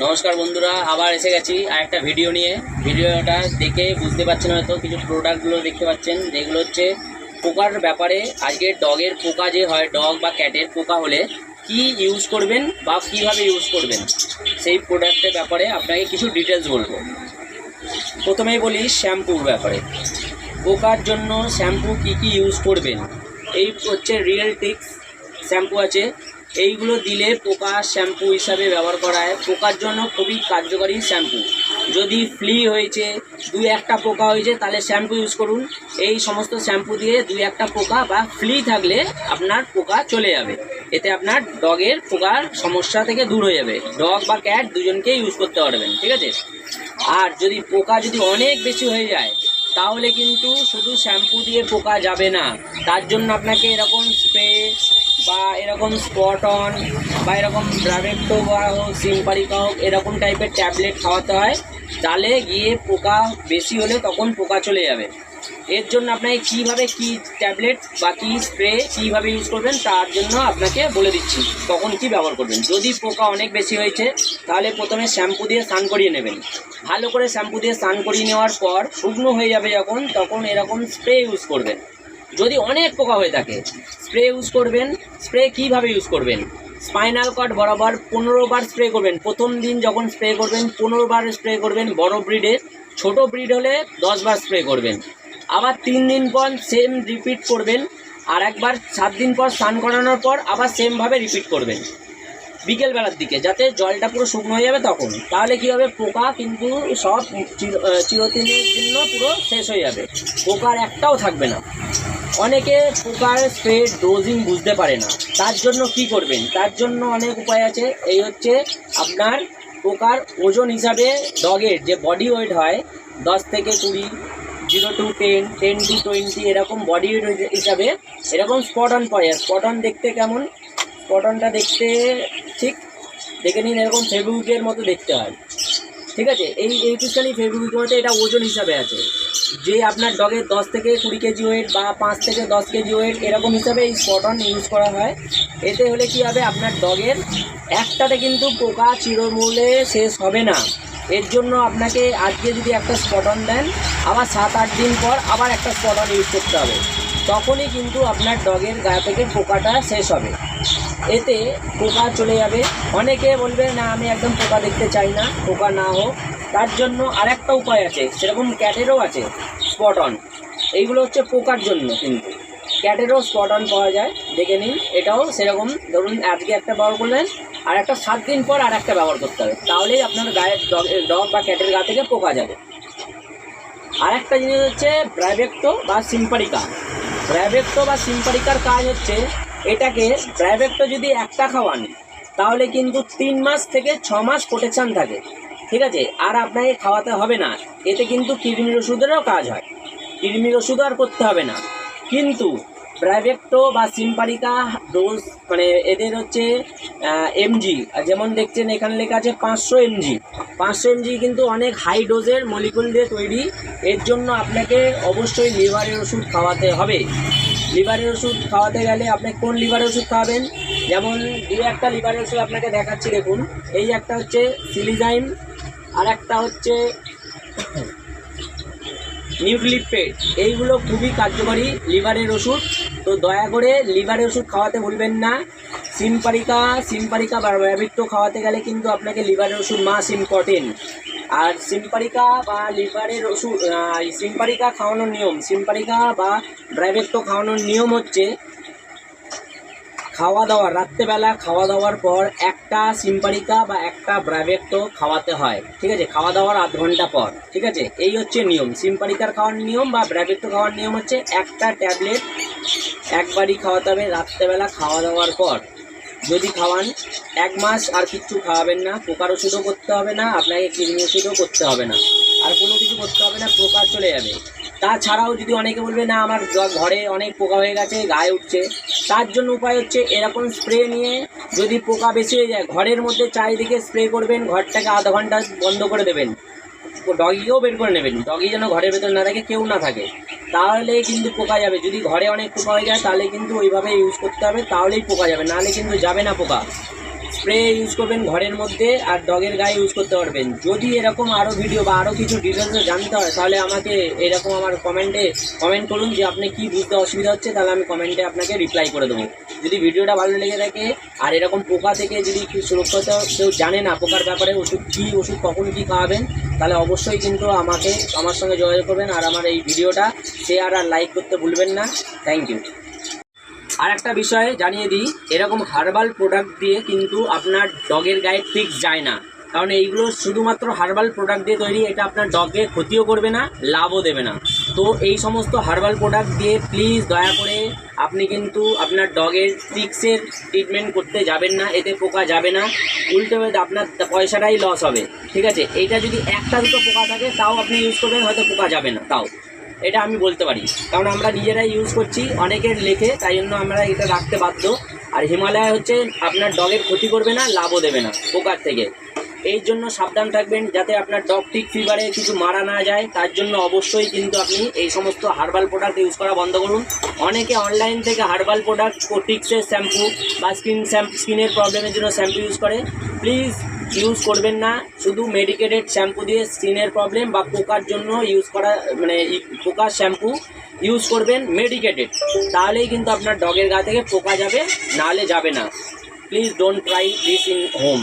নমস্কার বন্ধুরা, আবার এসে গেছি আর একটা ভিডিও নিয়ে। ভিডিওটা দেখে বুঝতে পারছেন হয়তো, কিছু প্রোডাক্টগুলো দেখতে পাচ্ছেন যেগুলো হচ্ছে পোকার ব্যাপারে। আজকে ডগের পোকা যে হয়, ডগ বা ক্যাটের পোকা হলে কি ইউজ করবেন বা কিভাবে ইউজ করবেন সেই প্রোডাক্টের ব্যাপারে আপনাকে কিছু ডিটেলস বলবো। প্রথমেই বলি শ্যাম্পুর ব্যাপারে। পোকার জন্য শ্যাম্পু কি ইউজ করবেন, এই হচ্ছে রিয়েল টিক্স শ্যাম্পু আছে। এইগুলো দিলে পোকা শ্যাম্পু হিসাবে ব্যবহার করা হয়। পোকার জন্য খুবই কার্যকরী শ্যাম্পু। যদি ফ্লি হয়েছে, দুই একটা পোকা হয়েছে, তাহলে শ্যাম্পু ইউজ করুন। এই সমস্ত শ্যাম্পু দিয়ে দুই একটা পোকা বা ফ্লি থাকলে আপনার পোকা চলে যাবে। এতে আপনার ডগের পোকার সমস্যা থেকে দূর হয়ে যাবে। ডগ বা ক্যাট দুজনকেই ইউজ করতে পারবেন, ঠিক আছে। আর যদি পোকা যদি অনেক বেশি হয়ে যায়, তাহলে কিন্তু শুধু শ্যাম্পু দিয়ে পোকা যাবে না। তার জন্য আপনাকে এরকম স্প্রে বা এরকম স্পট অন বা এরকম ব্রাভেক্টো বা হোক, সিম্পারিকা হোক, এরকম টাইপের ট্যাবলেট খাওয়াতে হয়। তাহলে গিয়ে পোকা বেশি হলে তখন পোকা চলে যাবে। এর জন্য আপনাকে কীভাবে কী ট্যাবলেট বা কী স্প্রে কীভাবে ইউজ করবেন তার জন্য আপনাকে বলে দিচ্ছি তখন কি ব্যবহার করবেন। যদি পোকা অনেক বেশি হয়েছে, তাহলে প্রথমে শ্যাম্পু দিয়ে স্নান করিয়ে নেবেন। ভালো করে শ্যাম্পু দিয়ে স্নান করিয়ে নেওয়ার পর শুকনো হয়ে যাবে যখন, তখন এরকম স্প্রে ইউজ করবেন। যদি অনেক পোকা হয়ে থাকে, স্প্রে ইউজ করবেন। স্প্রে কীভাবে ইউজ করবেন, স্পাইনাল কর্ড বরাবর 15 বার স্প্রে করবেন। প্রথম দিন যখন স্প্রে করবেন 15 বার স্প্রে করবেন বড় ব্রিডের। ছোট ব্রিড হলে 10 বার স্প্রে করবেন। আবার 3 দিন পর সেম রিপিট করবেন। আর একবার 7 দিন পর স্নান করানোর পর আবার সেমভাবে রিপিট করবেন বিকেলবেলার দিকে, যাতে জলটা পুরো শুকনো হয়ে যাবে তখন। তাহলে কী হবে, পোকা কিন্তু সব চিরদিনের জন্য পুরো শেষ হয়ে যাবে, পোকার একটাও থাকবে না। অনেকে পোকার স্প্রে ডোজিং বুঝতে পারে না। তার জন্য কি করবেন, তার জন্য অনেক উপায় আছে। এই হচ্ছে আপনার পোকার ওজন হিসাবে ডগের যে বডি ওয়েট হয় 10 থেকে 20, 0 to 10, 10 to 20 এরকম বডি ওয়েট হিসাবে এরকম স্পট অন পাওয়া যায়। স্পট অন দেখতে কেমন, স্পট অনটা দেখতে ঠিক দেখে নিন, এরকম ফেব্রিকের মতো দেখতে হয়, ঠিক আছে। এই পিসখানি ফেব্রিকের মতো, এটা ওজন হিসাবে আছে। যে আপনার ডগের 10 থেকে 20 কেজি ওয়েট বা 5 থেকে 10 কেজি ওয়েট এরকম হিসাবে এই স্পট অন ইউজ করা হয়। এতে হলে কি হবে, আপনার ডগের একটাতে কিন্তু পোকা চিরমূলে শেষ হবে না। এর জন্য আপনাকে আজকে যদি একটা স্পট অন দেন, আবার 7-8 দিন পর আবার একটা স্পট অন ইউজ করতে হবে। তখনই কিন্তু আপনার ডগের গা থেকে পোকাটা শেষ হবে। এতে পোকা চলে যাবে। অনেকে বলবে না আমি একদম পোকা দেখতে চাই না, পোকা না হোক। তার জন্য আরেকটা উপায় আছে, সেরকম ক্যাটেরও আছে স্পট অন। এইগুলো হচ্ছে পোকার জন্য, কিন্তু ক্যাটেরও স্পট অন পাওয়া যায়, দেখে নিন। এটাও সেরকম, ধরুন আজকে একটা ব্যবহার করলেন, আর একটা 7 দিন পর আর একটা ব্যবহার করতে হবে, তাহলেই আপনার গায়ের ডগ বা ক্যাটের গা থেকে পোকা যাবে। আর একটা জিনিস হচ্ছে ব্রাভেক্টো বা সিম্পারিকা। ব্রাভেক্টো বা সিম্পারিকার কাজ হচ্ছে, এটাকে ব্রাভেক্টো যদি একটা খাওয়ান, তাহলে কিন্তু 3 মাস থেকে 6 মাস প্রোটেকশান থাকে, ঠিক আছে। আর আপনাকে খাওয়াতে হবে না। এতে কিন্তু কৃমির ওষুধেরও কাজ হয়, কৃমির ওষুধও আর করতে হবে না। কিন্তু ব্রাভেক্টো বা সিম্পারিকা ডোজ মানে এদের হচ্ছে এমজি, যেমন দেখছেন এখানে লেখা আছে 500 এমজি। 500 এমজি কিন্তু অনেক হাই ডোজের মলিকুল দিয়ে তৈরি। এর জন্য আপনাকে অবশ্যই লিভারের ওষুধ খাওয়াতে হবে। লিভারের ওষুধ খাওয়াতে গেলে আপনি কোন লিভারের ওষুধ খাওয়াবেন, যেমন দু একটা লিভারের ওষুধ আপনাকে দেখাচ্ছি, দেখুন। এই একটা হচ্ছে সিলিজাইম, আর একটা হচ্ছে নিউক্লিপেড। এইগুলো খুবই কার্যকরী লিভারের ওষুধ, তো দয়া করে লিভারের ওষুধ খাওয়াতে ভুলবেন না। সিম্পারিকা বা ব্রাভেক্টো খাওয়াতে গেলে কিন্তু আপনাকে লিভারের ওষুধ মাস্ট ইম্পর্টেন্ট। আর সিম্পারিকা বা লিভারের ওষুধ, সিম্পারিকা খাওয়ানোর নিয়ম, সিম্পারিকা বা ব্রাভেক্টো খাওয়ানোর নিয়ম হচ্ছে, খাওয়া দাওয়া রাত্রেবেলা খাওয়া দাওয়ার পর একটা সিম্পারিকা বা একটা ব্রাভেক্টো খাওয়াতে হয়, ঠিক আছে, খাওয়া দাওয়ার আধ ঘন্টা পর, ঠিক আছে। এই হচ্ছে নিয়ম। সিম্পারিকার খাওয়ার নিয়ম বা ব্রাভেক্টো খাওয়ার নিয়ম হচ্ছে, একটা ট্যাবলেট একবারই খাওয়াতে হবে রাত্রেবেলা খাওয়া দাওয়ার পর। যদি খাওয়ান 1 মাস আর কিচ্ছু খাওয়াবেন না, পোকার ওষুধও করতে হবে না, আপনাকে কৃমি ওষুধও করতে হবে না, আর কোনো কিছু করতে হবে না, পোকা চলে যাবে। তাছাড়াও যদি অনেকে বলবে না আমার ঘরে অনেক পোকা হয়ে গেছে, গায়ে উঠছে, তার জন্য উপায় হচ্ছে এরকম স্প্রে নিয়ে, যদি পোকা বেশি হয়ে যায় ঘরের মধ্যে চারিদিকে স্প্রে করবেন, ঘরটাকে আধা ঘন্টা বন্ধ করে দেবেন, ডগিকেও বের করে নেবেন, ডগি যেন ঘরের ভেতর না থাকে, কেউ না থাকে, তাহলে কিন্তু পোকা যাবে। যদি ঘরে অনেক পোকা হয়ে যায় তাহলে কিন্তু ওইভাবে ইউজ করতে হবে, তাহলেই পোকা যাবে, নাহলে কিন্তু যাবে না পোকা। স্প্রে ইউজ করবেন ঘরের মধ্যে আর ডগের গায়ে ইউজ করতে পারবেন। যদি এরকম আরও ভিডিও বা আরও কিছু ডিটেলসে জানতে হয় তাহলে আমাকে এরকম আমার কমেন্ট করুন যে আপনি কি বুঝতে অসুবিধা হচ্ছে, তাহলে আমি কমেন্টে আপনাকে রিপ্লাই করে দেবো। যদি ভিডিওটা ভালো লেগে থাকে আর এরকম পোকা থেকে যদি সুরক্ষা কেউ জানে না পোকার ব্যাপারে ওষুধ কখন কী খাওয়াবেন, তাহলে অবশ্যই কিন্তু আমার সঙ্গে যোগাযোগ করবেন আর আমার এই ভিডিওটা শেয়ার আর লাইক করতে ভুলবেন না। Thank you. আর একটা বিষয় জানিয়ে দিই, এরকম হার্বাল প্রোডাক্ট দিয়ে কিন্তু আপনার ডগের গায়ে ফিক্স যায় না, কারণ এইগুলো শুধুমাত্র হার্বাল প্রোডাক্ট দিয়ে তৈরি। এটা আপনার ডগকে ক্ষতিও করবে না, লাভও দেবে না। তো এই সমস্ত হার্বাল প্রোডাক্ট দিয়ে প্লিজ দয়া করে আপনি কিন্তু আপনার ডগের ফিক্সের ট্রিটমেন্ট করতে যাবেন না, এতে পোকা যাবে না, উল্টো আপনার পয়সাটাই লস হবে। ঠিক আছে, এইটা যদি একটা দুটো পোকা থাকে তাও আপনি ইউজ করবেন, হয়তো পোকা যাবে না, তাও এটা আমি বলতে পারি, কারণ আমরা নিজেরাই ইউজ করছি, অনেকের লেখে, তাই জন্য আমরা এটা রাখতে বাধ্য। আর হিমালয় হচ্ছে আপনার ডগের ক্ষতি করবে না, লাভও দেবে না পোকার থেকে। এই জন্য সাবধান থাকবেন যাতে আপনার ডগ টিক ফিভারে কিছু মারা না যায়, তার জন্য অবশ্যই কিন্তু আপনি এই সমস্ত হার্বাল প্রোডাক্ট ইউজ করা বন্ধ করুন। অনেকে অনলাইন থেকে হার্বাল প্রোডাক্ট টিক্সের শ্যাম্পু বা স্কিনের প্রবলেমের জন্য শ্যাম্পু ইউজ করে, প্লিজ ইউজ করবেন না। শুধু মেডিকেটেড শ্যাম্পু দিয়ে স্কিনের প্রবলেম বা পোকার জন্য ইউজ করা পোকার শ্যাম্পু ইউজ করবেন মেডিকেটেড, তাহলেই কিন্তু আপনার ডগের গা থেকে পোকা যাবে, নাহলে যাবে না। Please don't try this in home.